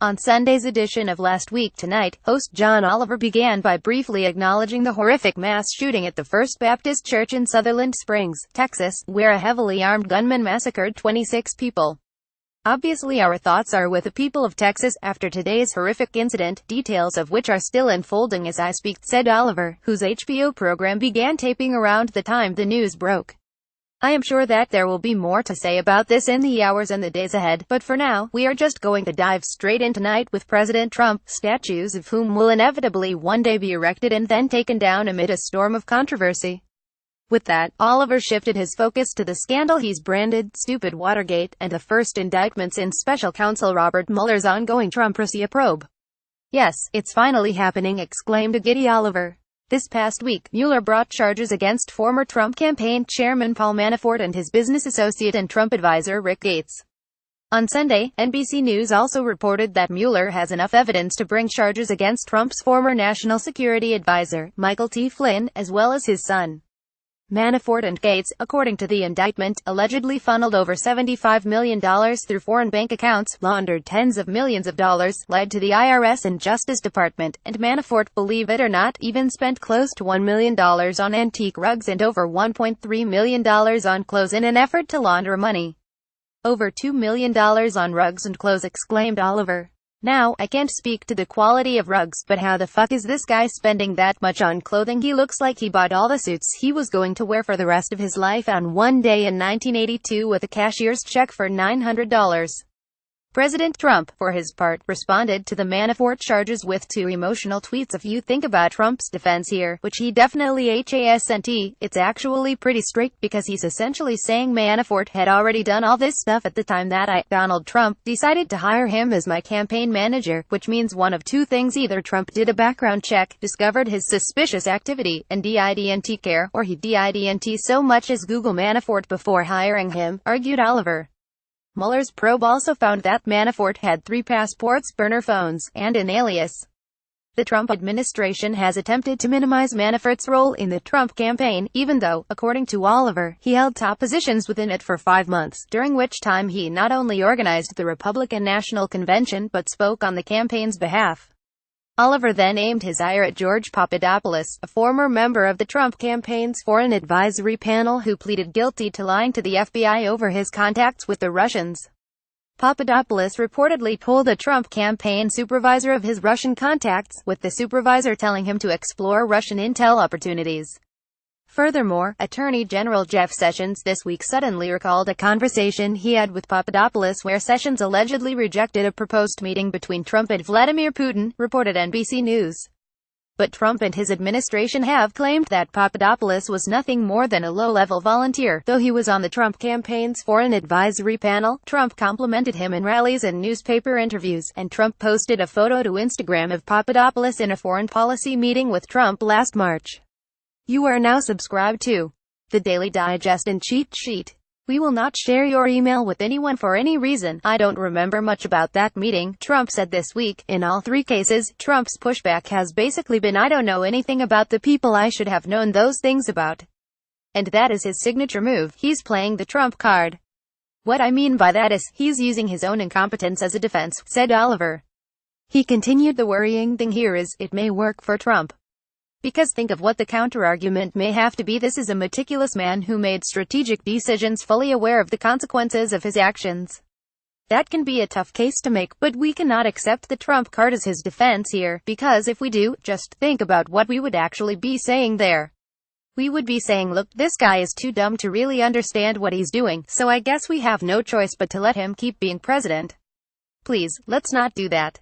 On Sunday's edition of Last Week Tonight, host John Oliver began by briefly acknowledging the horrific mass shooting at the First Baptist Church in Sutherland Springs, Texas, where a heavily armed gunman massacred 26 people. Obviously our thoughts are with the people of Texas after today's horrific incident, details of which are still unfolding as I speak, said Oliver, whose HBO program began taping around the time the news broke. I am sure that there will be more to say about this in the hours and the days ahead, but for now, we are just going to dive straight in tonight with President Trump, statues of whom will inevitably one day be erected and then taken down amid a storm of controversy. With that, Oliver shifted his focus to the scandal he's branded "Stupid Watergate" and the first indictments in Special Counsel Robert Mueller's ongoing Trump-Russia probe. "Yes, it's finally happening," exclaimed a giddy Oliver. This past week, Mueller brought charges against former Trump campaign chairman Paul Manafort and his business associate and Trump advisor Rick Gates. On Sunday, NBC News also reported that Mueller has enough evidence to bring charges against Trump's former national security advisor, Michael T. Flynn, as well as his son. Manafort and Gates, according to the indictment, allegedly funneled over $75 million through foreign bank accounts, laundered tens of millions of dollars, lied to the IRS and Justice Department, and Manafort, believe it or not, even spent close to $1 million on antique rugs and over $1.3 million on clothes in an effort to launder money. "Over $2 million on rugs and clothes," exclaimed Oliver. "Now, I can't speak to the quality of rugs, but how the fuck is this guy spending that much on clothing? He looks like he bought all the suits he was going to wear for the rest of his life on one day in 1982 with a cashier's check for $900. President Trump, for his part, responded to the Manafort charges with two emotional tweets. If you think about Trump's defense here, which he definitely hasn't, it's actually pretty straight, because he's essentially saying Manafort had already done all this stuff at the time that Donald Trump, decided to hire him as my campaign manager, which means one of two things: either Trump did a background check, discovered his suspicious activity, and didn't care, or he didn't so much as Google Manafort before hiring him, argued Oliver. Mueller's probe also found that Manafort had 3 passports, burner phones, and an alias. The Trump administration has attempted to minimize Manafort's role in the Trump campaign, even though, according to Oliver, he held top positions within it for 5 months, during which time he not only organized the Republican National Convention but spoke on the campaign's behalf. Oliver then aimed his ire at George Papadopoulos, a former member of the Trump campaign's Foreign Advisory Panel who pleaded guilty to lying to the FBI over his contacts with the Russians. Papadopoulos reportedly told a Trump campaign supervisor of his Russian contacts, with the supervisor telling him to explore Russian intel opportunities. Furthermore, Attorney General Jeff Sessions this week suddenly recalled a conversation he had with Papadopoulos where Sessions allegedly rejected a proposed meeting between Trump and Vladimir Putin, reported NBC News. But Trump and his administration have claimed that Papadopoulos was nothing more than a low-level volunteer. Though he was on the Trump campaign's Foreign Advisory Panel, Trump complimented him in rallies and newspaper interviews, and Trump posted a photo to Instagram of Papadopoulos in a foreign policy meeting with Trump last March. You are now subscribed to the Daily Digest and Cheat Sheet. We will not share your email with anyone for any reason. I don't remember much about that meeting, Trump said this week. In all 3 cases, Trump's pushback has basically been, I don't know anything about the people I should have known those things about. And that is his signature move. He's playing the Trump card. What I mean by that is, he's using his own incompetence as a defense, said Oliver. He continued, the worrying thing here is, it may work for Trump. Because think of what the counterargument may have to be. This is a meticulous man who made strategic decisions fully aware of the consequences of his actions. That can be a tough case to make, but we cannot accept the Trump card as his defense here, because if we do, just think about what we would actually be saying there. We would be saying, look, this guy is too dumb to really understand what he's doing, so I guess we have no choice but to let him keep being president. Please, let's not do that.